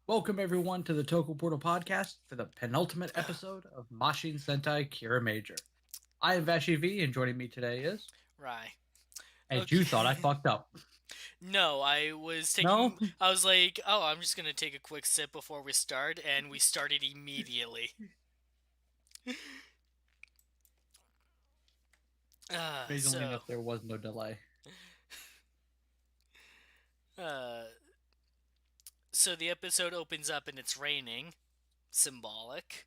Welcome everyone to the Toku Portal podcast for the penultimate episode of Mashin Sentai Kiramager. I am Vashi V, and joining me today is. Right. As you thought I Okay. fucked up. No, I was No? taking. I was like, oh, I'm just gonna take a quick sip before we start, and we started immediately. Amazingly So, enough, there was no delay. uh, so the episode opens up and it's raining, symbolic,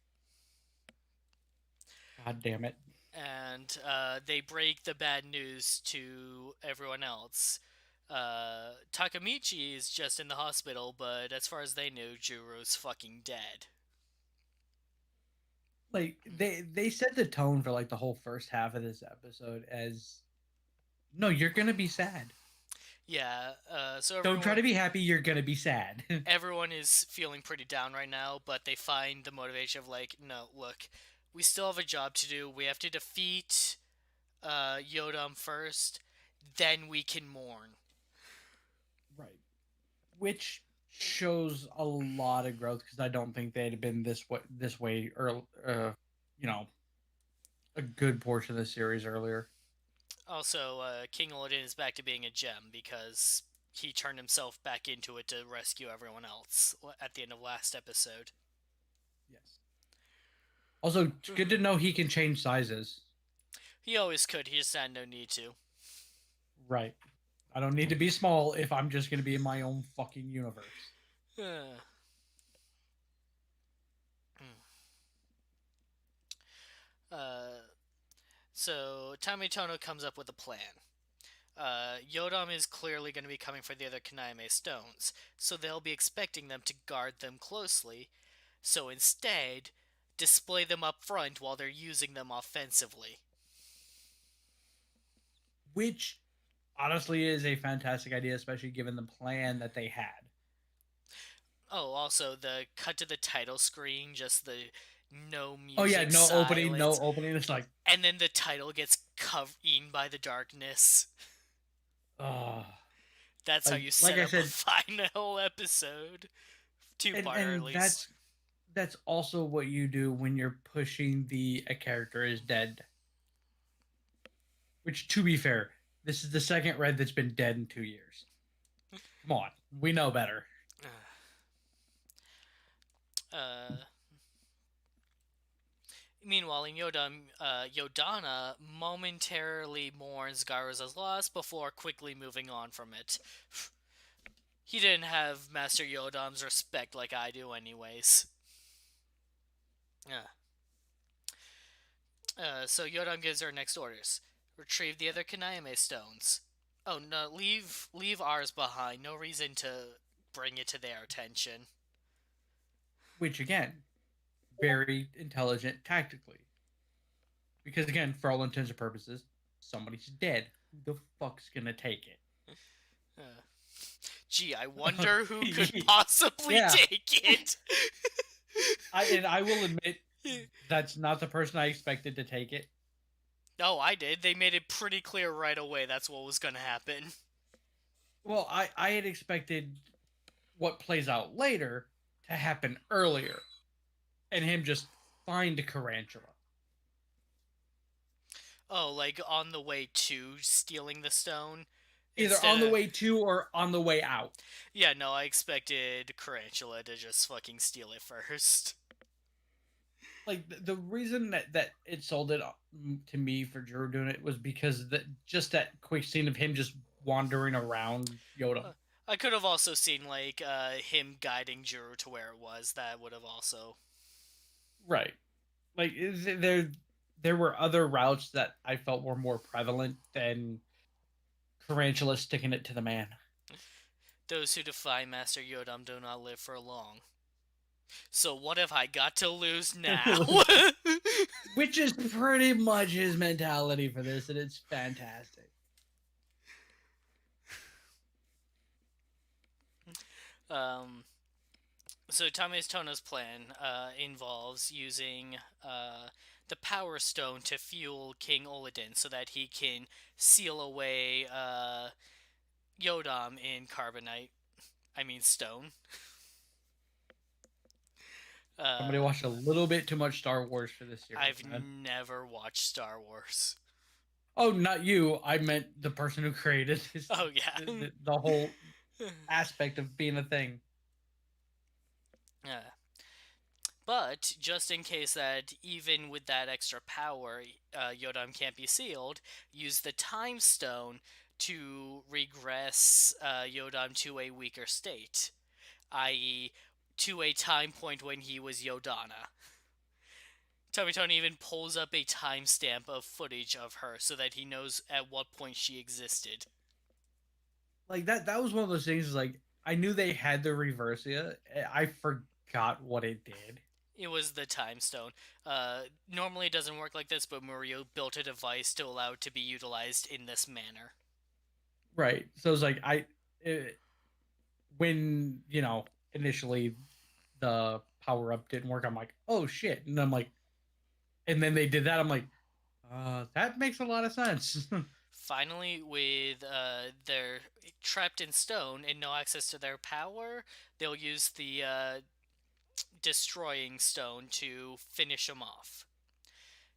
God damn it. and they break the bad news to everyone else. Takamichi is just in the hospital, but as far as they knew, Juro's fucking dead. Like they set the tone for like the whole first half of this episode as no, you're gonna be sad. Yeah, so Don't try to be happy, you're gonna be sad. everyone is feeling pretty down right now, but they find the motivation of like, no, look, we still have a job to do. We have to defeat Yodam first, then we can mourn. Right. Which shows a lot of growth because I don't think they'd have been this way early, you know, a good portion of the series earlier. Also, King Olin is back to being a gem because he turned himself back into it to rescue everyone else at the end of last episode. Yes. Also, it's good to know he can change sizes. He always could, he just had no need to. Right. I don't need to be small if I'm just going to be in my own fucking universe. Uh, uh, so, Tamitono comes up with a plan. Yodam is clearly going to be coming for the other Kanaime stones, so they'll be expecting them to guard them closely. So instead, display them up front while they're using them offensively. Which honestly is a fantastic idea, especially given the plan that they had. Oh, also the cut to the title screen, just the no Oh yeah, music no opening, no silence, opening. It's like, and then the title gets covered by the darkness. uh That's how you like set I up a said, final episode, and two-parter at and least. that's also what you do when you're pushing the a character is dead. Which, to be fair, this is the second red that's been dead in 2 years. Come on, we know better. Uh, Meanwhile, in Yodana momentarily mourns Garuza's loss before quickly moving on from it. He didn't have Master Yodam's respect like I do, anyways. Uh, so Yodam gives her next orders: retrieve the other Kanaime stones. Oh no, leave ours behind. No reason to bring it to their attention. Which again, very intelligent tactically. Because again, for all intents and purposes, somebody's dead. Who the fuck's gonna take it? Uh, Gee, I wonder who could Yeah, possibly take it. I will admit that's not the person I expected to take it. No, I did. They made it pretty clear right away that's what was gonna happen. Well, I had expected what plays out later to happen earlier, and him just find Carantula. Oh, like on the way to stealing the stone Either instead on the of. way to or on the way out. Yeah, no, I expected Carantula to just fucking steal it first. Like the reason that it sold it to me for Drew doing it was because that just that quick scene of him just wandering around Yoda. Uh, I could have also seen like him guiding Juru to where it was. That would have also. Right. Like there were other routes that I felt were more prevalent than Tarantula sticking it to the man. Those who defy Master Yodam do not live for long. So what have I got to lose now? Which is pretty much his mentality for this, and it's fantastic. um, So Tame's Tono's plan involves using the Power Stone to fuel King Olodin so that he can seal away Yodam in carbonite. I mean stone. Somebody Uh, watched a little bit too much Star Wars for this series, I've man. never watched Star Wars. Oh, not you. I meant the person who created this, Oh yeah. the whole aspect of being a thing. uh, but just in case that even with that extra power, Yodam can't be sealed, use the Time Stone to regress Yodam to a weaker state, i.e., to a time point when he was Yodana. Tomitone even pulls up a timestamp of footage of her so that he knows at what point she existed. Like that was one of those things. Like I knew they had to reverse it. I forgot what it did. It was the time stone. Normally it doesn't work like this, but Murio built a device to allow it to be utilized in this manner. Right. So it's like when initially the power up didn't work. I'm like, oh shit, and I'm like, and then they did that. I'm like, that makes a lot of sense. Finally, with their trapped in stone and no access to their power, they'll use the destroying stone to finish them off.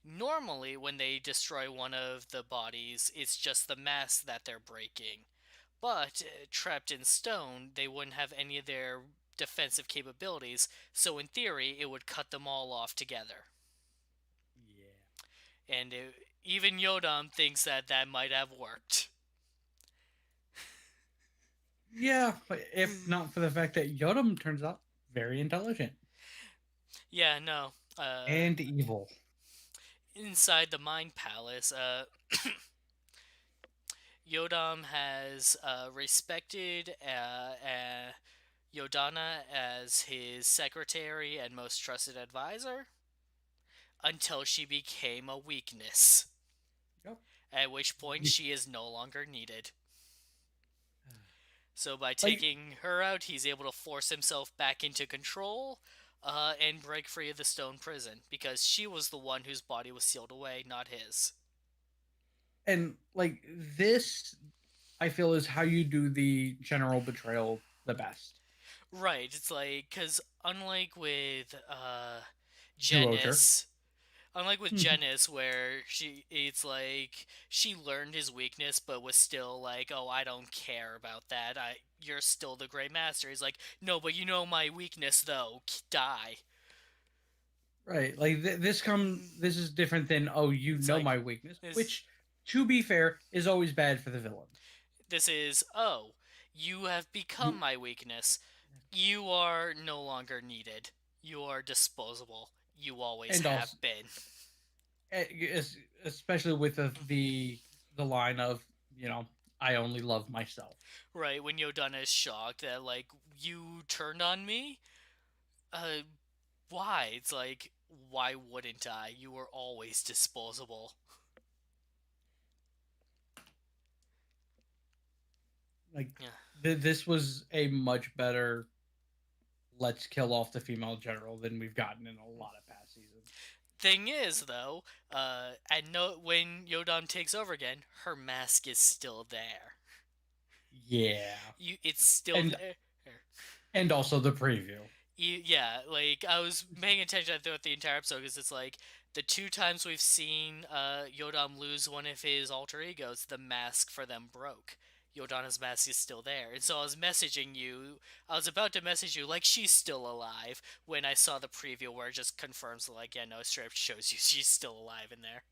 Normally, when they destroy one of the bodies, it's just the mass that they're breaking. But trapped in stone, they wouldn't have any of their defensive capabilities, so in theory, it would cut them all off together. Yeah. And even Yodam thinks that that might have worked. Yeah, but if not for the fact that Yodam turns out very intelligent Yeah, no. and evil. Inside the Mind Palace, Yodam has respected Yodana as his secretary and most trusted advisor until she became a weakness, Yep. at which point she is no longer needed. So by Like, taking her out, he's able to force himself back into control and break free of the stone prison because she was the one whose body was sealed away, not his. and like this, I feel is how you do the general betrayal the best. Right, it's like, because unlike with Duoger. Janice, unlike with Janice, where it's like she learned his weakness, but was still like, "Oh, I don't care about that. You're still the Great Master." He's like, "No, but you know my weakness, though. Die." Right. Like this is different than, oh, you It's know like my weakness, this. which to be fair is always bad for the villain. This is, oh, you have become You my weakness. You are no longer needed. You are disposable. You always and have also been. especially with the line of, I only love myself. Right, when Yodana is shocked that, like, you turned on me? Uh, why? It's like, why wouldn't I? You were always disposable. Like Yeah. this was a much better let's kill off the female general than we've gotten in a lot of past seasons. Thing is, though, and no, when Yodam takes over again, her mask is still there. Yeah. It's still And there. also the preview. Yeah, like I was paying attention throughout the entire episode because it's like the two times we've seen Yodam lose one of his alter egos, the mask for them broke. Yodana's mask is still there, and so I was messaging you. I was about to message you like she's still alive when I saw the preview where it just confirms like yeah no straight up shows you she's still alive in there.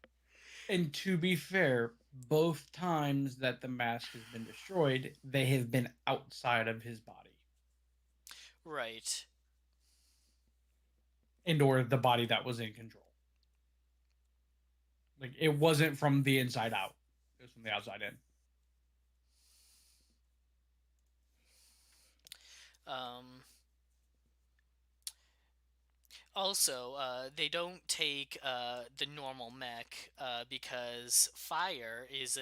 And to be fair, both times that the mask has been destroyed, they have been outside of his body. Right. And or the body that was in control. Like it wasn't from the inside out. It was from the outside in. Um, Also, they don't take the normal mech because Fire is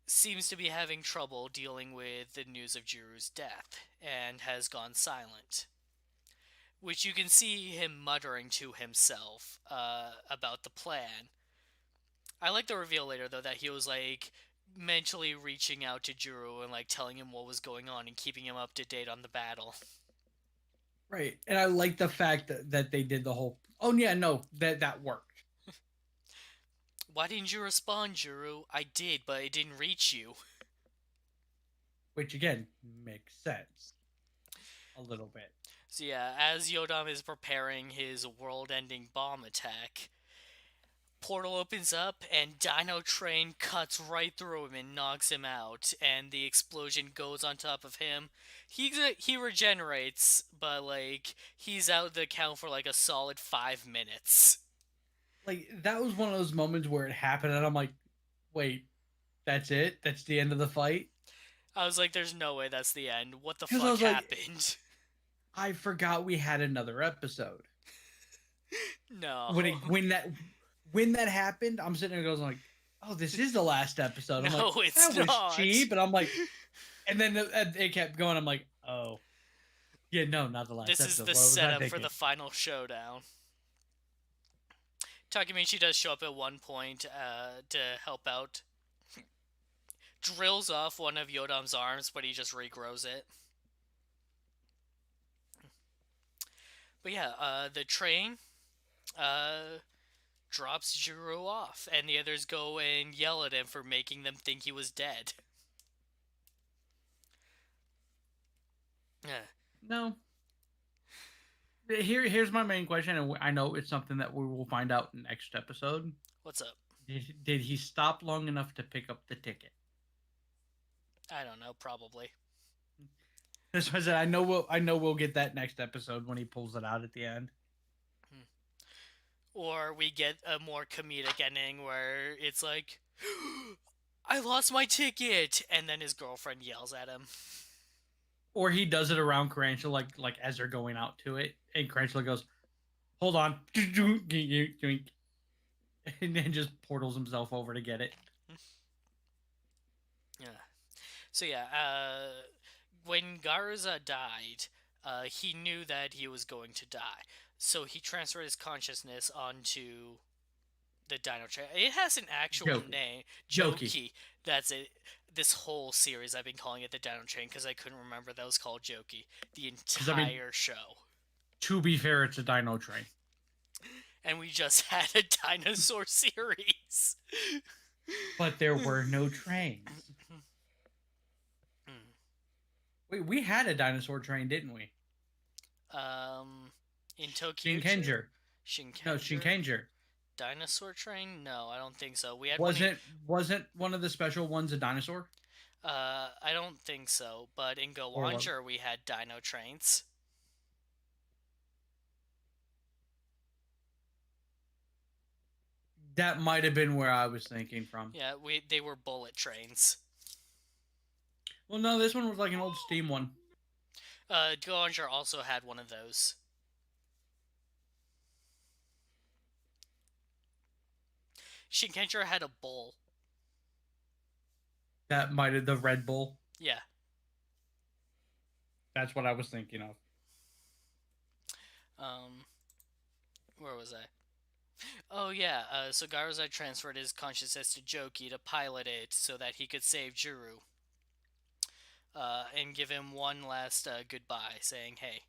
seems to be having trouble dealing with the news of Jiru's death and has gone silent. Which you can see him muttering to himself about the plan. I like the reveal later though that he was like mentally reaching out to Juru and like telling him what was going on and keeping him up to date on the battle. Right. And I like the fact that they did the whole, oh yeah, no, that worked. Why didn't you respond, Juru? I did, but it didn't reach you. Which again makes sense a little bit. So yeah, as Yodam is preparing his world-ending bomb attack, portal opens up and Dino Train cuts right through him and knocks him out, and the explosion goes on top of him. He regenerates, but like he's out the count for like a solid 5 minutes. Like that was one of those moments where it happened and I'm like, wait, that's it? That's the end of the fight? I was like, "There's no way that's the end. What the Because I fuck was like, happened?" I forgot we had another episode. When No, it when that happened, I'm sitting there goes like, oh, this is the last episode. I'm like, no, it's that was not. cheap, and I'm like, and then it kept going. I'm like, oh, yeah, no, not the last This is episode. the What was I setup for thinking? the final showdown. Takemichi does show up at one point to help out. Drills off one of Yodam's arms, but he just regrows it. But yeah, the train uh, drops Jiro off, and the others go and yell at him for making them think he was dead. Yeah. No. Here's my main question, and I know it's something that we will find out next episode. What's up? Did he stop long enough to pick up the ticket? I don't know, probably. That's what I said. I know we'll get that next episode when he pulls it out at the end. Hmm. Or we get a more comedic ending where it's like, I lost my ticket! And then his girlfriend yells at him. Or he does it around Tarantula, like as they're going out to it, and Tarantula goes, "Hold on," and then just portals himself over to get it. Yeah. So yeah, when Garza died, he knew that he was going to die. So he transferred his consciousness onto the Dino Train. It has an actual Jokey, name, jokey. Jokey. That's it. This whole series, I've been calling it the Dino Train because I couldn't remember that was called Jokey the Because I mean, entire show. to be fair, it's a Dino Train, And we just had a dinosaur series. but there were no trains. We had a dinosaur train, didn't we? um, in Tokyo, Shinkenger. No, Shinkenger, Shinkenger. Dinosaur Train? No, I don't think so. We had one in. Wasn't one of the special ones a dinosaur? I don't think so. But in Go Or what? Launcher, we had Dino Trains. That might have been where I was thinking from. Yeah, they were bullet trains. Well, no, this one was like an old steam one. Go Launcher also had one of those. Shinkenger had a bull. That might have the Red Bull. Yeah. That's what I was thinking of. Um, where was I? Oh yeah. So Garza transferred his consciousness to Joki to pilot it so that he could save Juru. And give him one last goodbye, saying, "Hey,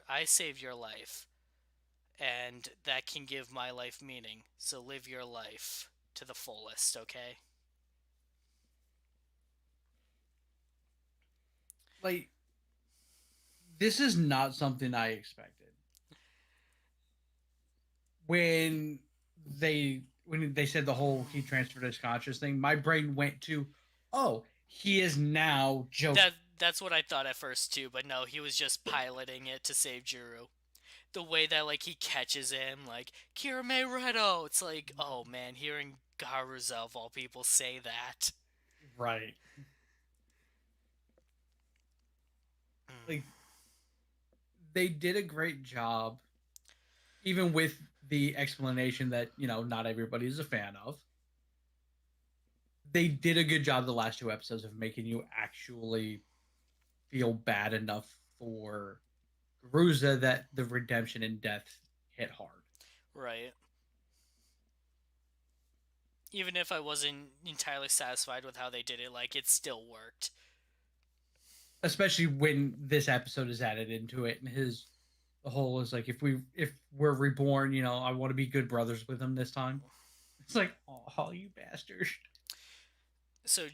I saved your life, and that can give my life meaning. So live your life to the fullest, okay?" Like this is not something I expected. When they said the whole he transferred his conscious thing, my brain went to, oh, he is now joking. That's what I thought at first too, but no, he was just piloting it to save Juru. The way that like he catches him, like Kiramager, it's like, oh man, hearing Garuza of all people say that. Right. Like they did a great job, even with the explanation that, not everybody is a fan of. They did a good job the last two episodes of making you actually feel bad enough for Ruza that the redemption and death hit hard. Right. Even if I wasn't entirely satisfied with how they did it, like it still worked. especially when this episode is added into it, and his the whole is like if we're reborn, I want to be good brothers with him this time. It's like, oh, you bastard. So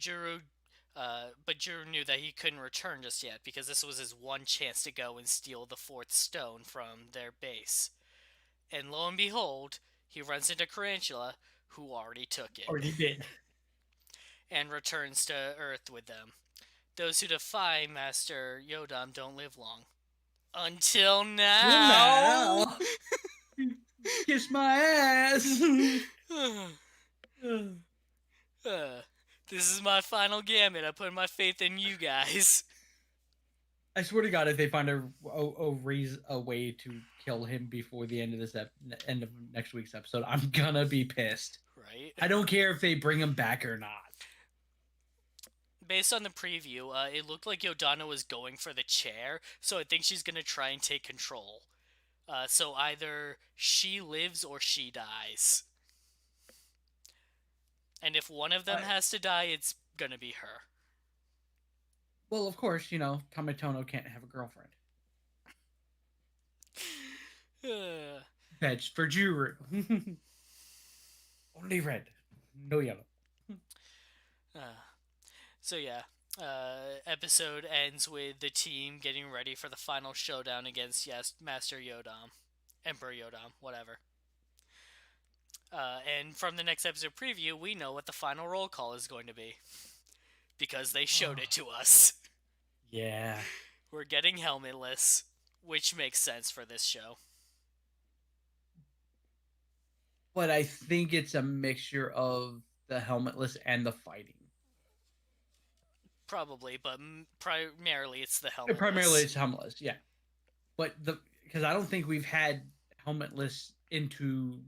but Juru knew that he couldn't return just yet because this was his one chance to go and steal the fourth stone from their base. And lo and behold, he runs into Tarantula, who already took it, Already did. and returns to Earth with them. Those who defy Master Yodam don't live long. Until Well, now! now, kiss my ass. This is my final gambit. I put my faith in you guys. I swear to God, if they find a way to kill him before the end of end of next week's episode, I'm gonna be pissed. Right? I don't care if they bring him back or not. Based on the preview, it looked like Yodana was going for the chair, so I think she's gonna try and take control. So either she lives or she dies. And if one of them has to die, it's gonna be her. Well, of course, Kamitono can't have a girlfriend. Veg for Juru. Only red, no yellow. So yeah, episode ends with the team getting ready for the final showdown against Master Yodam, Emperor Yodam, whatever. And from the next episode preview, we know what the final roll call is going to be because they showed it to us. Yeah, We're getting helmetless, which makes sense for this show. but I think it's a mixture of the helmetless and the fighting. Probably, but primarily it's the helmetless. Primarily it's helmetless, yeah. But because I don't think we've had helmetless into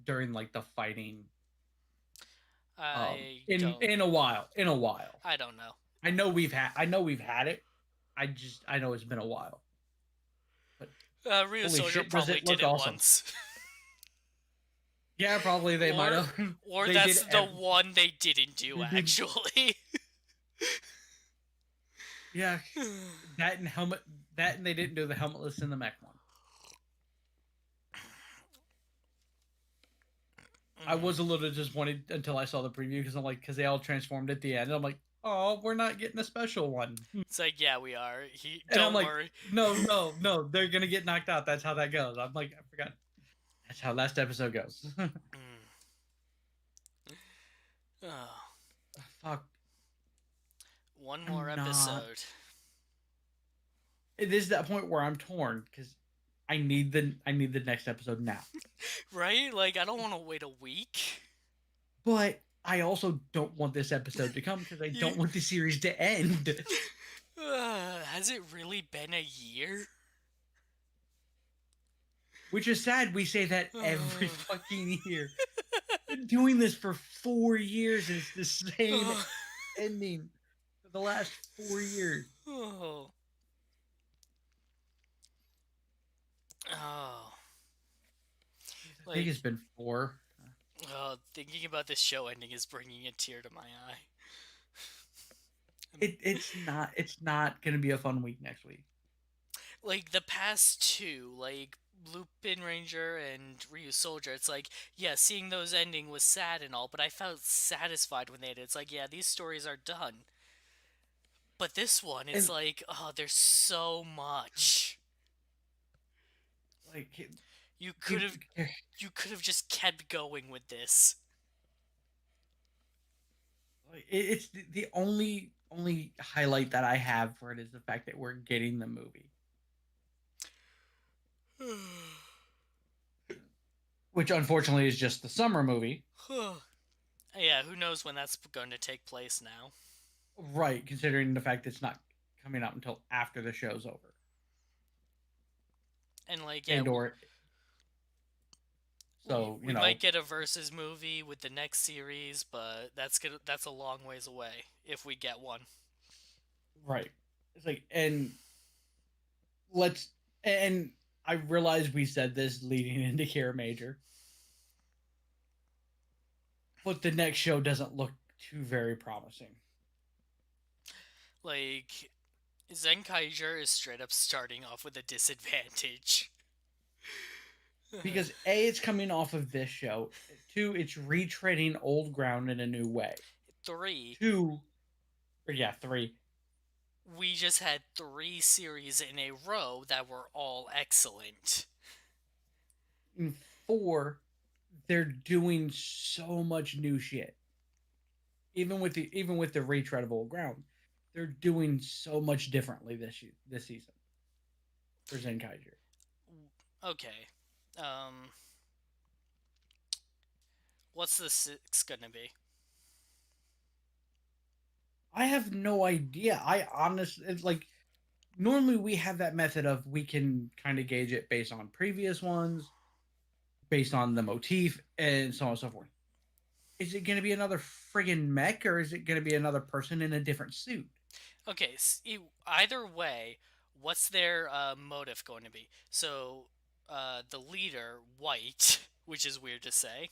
during the fighting. In a while. I don't know. I know we've had it. I know it's been a while. But Rio Soldier probably did it awesome. Once. Yeah, probably they might have. Or that's the one they didn't do actually. Yeah, that and they didn't do the helmetless in the mech one. I was a little disappointed until I saw the preview because they all transformed at the end. And I'm like, oh, we're not getting a special one. It's like, yeah, we are. Don't worry. No, they're gonna get knocked out. That's how that goes. I'm like, I forgot. That's how last episode goes. Oh, fuck. One more episode. It is that point where I'm torn because I need the next episode now. Right? Like, I don't want to wait a week. But I also don't want this episode to come because I don't want the series to end. Has it really been a year? Which is sad. We say that every fucking year. Been doing this for 4 years and it's the same ending for the last 4 years. Oh. I think it's been 4. Thinking about this show ending is bringing a tear to my eye. It's not gonna be a fun week next week. Like the past two, like Lupin Ranger and Ryu Soldier, it's like, yeah, seeing those ending was sad and all, but I felt satisfied when they did. It's like, yeah, these stories are done. But this one, it's like, oh, there's so much. Like you could have just kept going with this. It's the only highlight that I have for it is the fact that we're getting the movie. Which unfortunately is just the summer movie. Yeah, who knows when that's going to take place now. Right, considering the fact it's not coming out until after the show's over. And like, yeah, we might get a versus movie with the next series, but that's a long ways away if we get one. Right. It's like, and I realize we said this leading into Kiramager, but the next show doesn't look too very promising. Like, Zenkaiger is straight up starting off with a disadvantage. Because A, it's coming off of this show. Two, it's retreading old ground in a new way. 3, Two, or yeah, three. we just had 3 series in a row that were all excellent. And four, they're doing so much new shit. Even with the retread of old ground, they're doing so much differently this season for Zenkaiger. Okay. Um, what's the 6 gonna be? I have no idea. I honestly, it's like, normally we have that method of we can kind of gauge it based on previous ones, based on the motif, and so on and so forth. Is it going to be another friggin' mech, or is it going to be another person in a different suit? Okay, either way, what's their motive going to be? So, the leader, White, which is weird to say,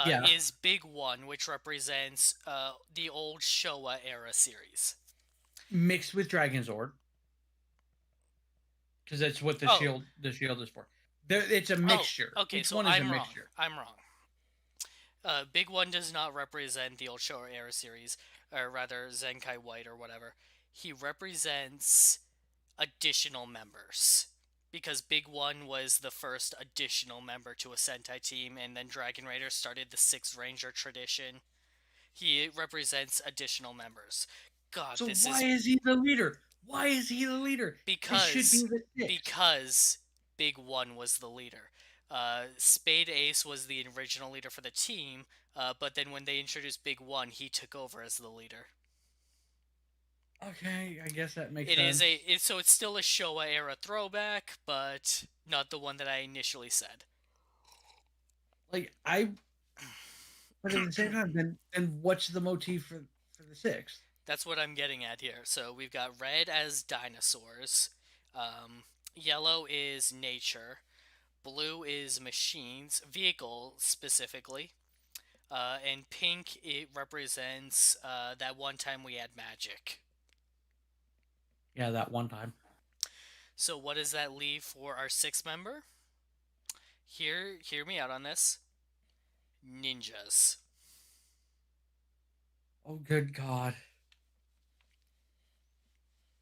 Yeah, is Big One, which represents the old Showa era series. mixed with Dragon Zord, because that's what Oh, the shield is for. It's a oh, mixture. okay, Each so one is a I'm wrong. mixture. I'm wrong. Big One does not represent the old Showa era series, or rather Zenkai White or whatever. He represents additional members. Because Big One was the first additional member to a Sentai team, and then Dragon Raider started the Six Ranger tradition. He represents additional members. God, So this why is is he the leader? Why is he the leader? It should be because the six. because Big One was the leader. Spade Ace was the original leader for the team, but then when they introduced Big One, he took over as the leader. Okay, I guess that makes It is sense. so it's still a Showa era throwback, but not the one that I initially said. Like but at the same time, then what's the motif for the sixth? That's what I'm getting at here. So we've got red as dinosaurs, um, yellow is nature, blue is machines, vehicle specifically, and pink it represents that one time we had magic. Yeah, that one time. So what does that leave for our 6 member? Hear me out on this. Ninjas. Oh, good God!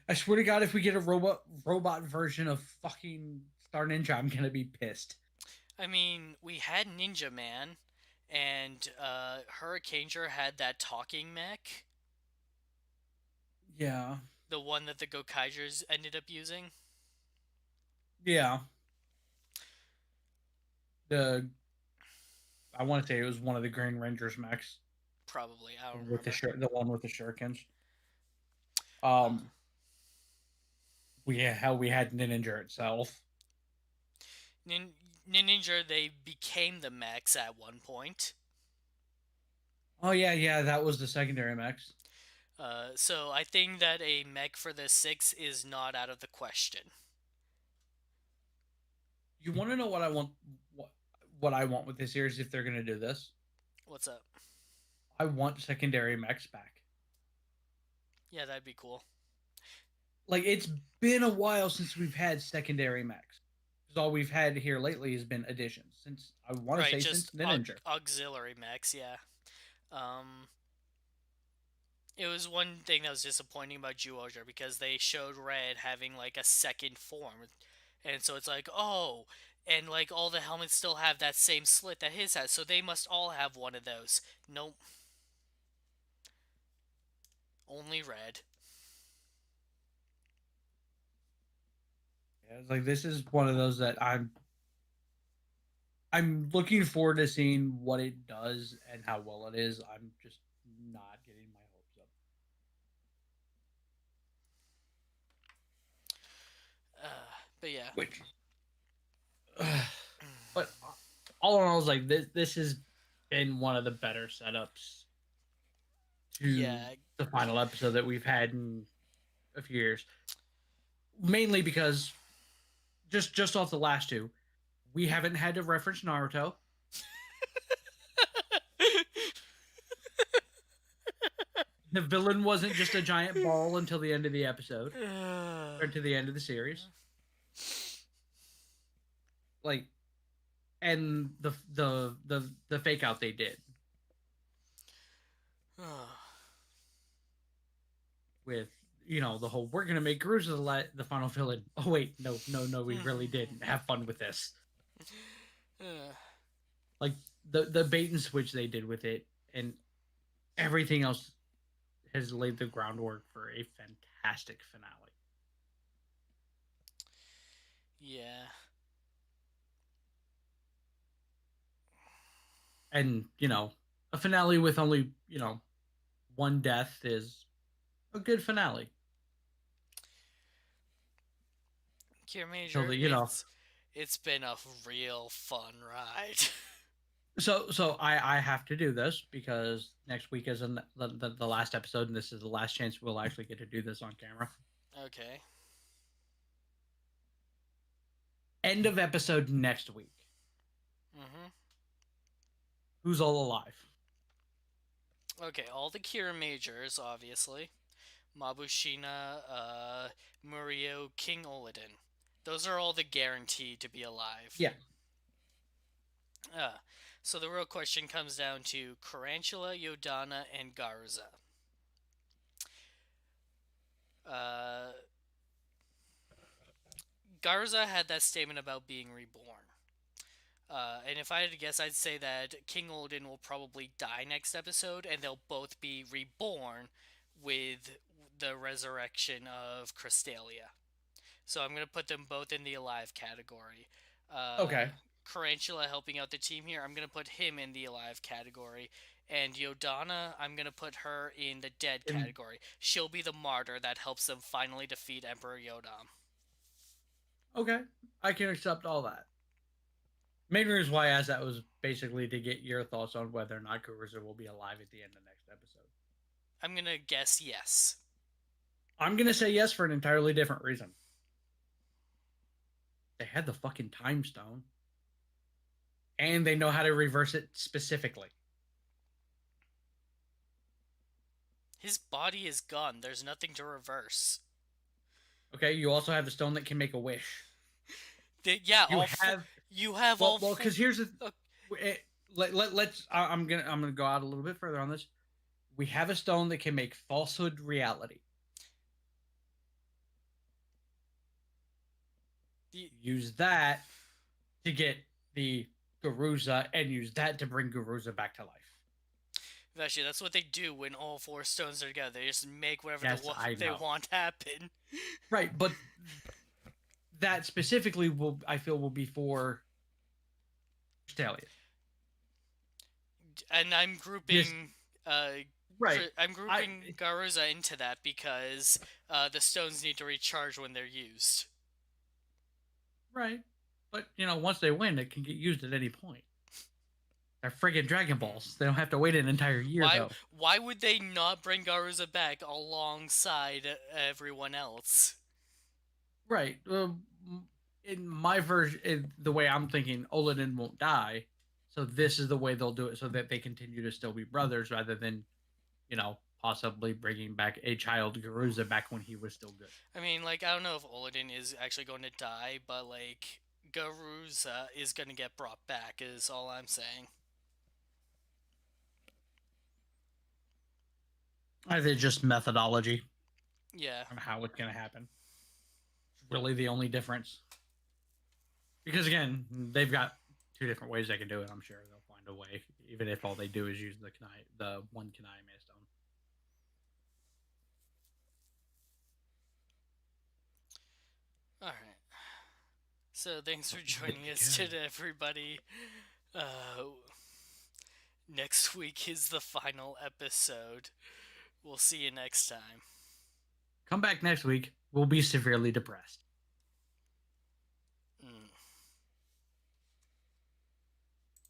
I swear to God, if we get a robot version of fucking Star Ninja, I'm gonna be pissed. I mean, we had Ninja Man, and Hurricaneger had that talking mech, Yeah, the one that the Gokaigers ended up using. yeah. The I want to say it was one of the Green Rangers mechs Probably, I don't with remember. the one with the shurikens. Uh, Um, we had Ninja itself. Ninja, they became the mechs at one point. Oh yeah, yeah, that was the secondary mechs. So I think that a mech for the 6 is not out of the question. You want to know what I want? What what I want with this series if they're gonna do this? What's up? I want secondary mechs back. Yeah, that'd be cool. Like, it's been a while since we've had secondary mechs. Because all we've had here lately has been additions. Since I want to Right, say just since Ninja. auxiliary mechs, yeah. Um, it was one thing that was disappointing about Zyuohger because they showed Red having like a second form, and so it's like, oh, and like all the helmets still have that same slit that his has, so they must all have one of those. Nope, only Red. Yeah, it's like this is one of those that I'm looking forward to seeing what it does and how well it is. I'm just not getting my hopes up. But yeah, Which, but all in all, is like this has been one of the better setups to yeah, the final episode that we've had in a few years. Mainly because just off the last two, we haven't had to reference Naruto. The villain wasn't just a giant ball until the end of the episode or to the end of the series. Like, and the fake out they did with the whole we're gonna make Garuza the final villain. Oh wait, no, we really didn't. Have fun with this. Like the bait and switch they did with it, and everything else has laid the groundwork for a fantastic finale. Yeah. And a finale with only one death is a good finale. So Kiramager, that it's been a real fun ride. so I have to do this because next week is the last episode, and this is the last chance we'll actually get to do this on camera. Okay. End of episode next week. Mm-hmm. Who's all alive? Okay, all the Kiramagers, obviously. Mabushina, Murio, King Oliden. Those are all the guaranteed to be alive. Yeah. So the real question comes down to Carantula, Yodana, and Garza. Garza had that statement about being reborn. And if I had to guess, I'd say that King Olden will probably die next episode, and they'll both be reborn with the resurrection of Crystalia. So I'm going to put them both in the alive category. Okay. Carantula helping out the team here, I'm going to put him in the alive category. And Yodana, I'm going to put her in the dead category. She'll be the martyr that helps them finally defeat Emperor Yodam. Okay. I can accept all that. Main reason why I asked that was basically to get your thoughts on whether or not Garuza will be alive at the end of next episode. I'm going to guess yes. I'm going to say yes for an entirely different reason. They had the fucking time stone. And they know how to reverse it specifically. His body is gone. There's nothing to reverse. Okay, you also have the stone that can make a wish. Yeah, you have all. Well, because here's the. Let's. I'm gonna go out a little bit further on this. We have a stone that can make falsehood reality. Use that to get the Garuza, and use that to bring Garuza back to life. Actually, that's what they do when all four stones are together. They just make whatever they want happen. Right, but that specifically I feel will be for Crystalia. And I'm grouping right. I'm grouping Garuza into that because the stones need to recharge when they're used. Right. But once they win, it can get used at any point. They're friggin' Dragon Balls. They don't have to wait an entire year, though. Why would they not bring Garuza back alongside everyone else? Right. In my version, the way I'm thinking, Oliden won't die. So this is the way they'll do it so that they continue to still be brothers rather than, possibly bringing back a child Garuza back when he was still good. I mean, I don't know if Oliden is actually going to die, but, Garuza is going to get brought back is all I'm saying. I think just methodology. Yeah. On how it's going to happen. It's really the only difference. Because, again, they've got two different ways they can do it. I'm sure they'll find a way, even if all they do is use the one Kiramager stone. All right. So thanks for joining us today, everybody. Next week is the final episode. We'll see you next time. Come back next week. We'll be severely depressed.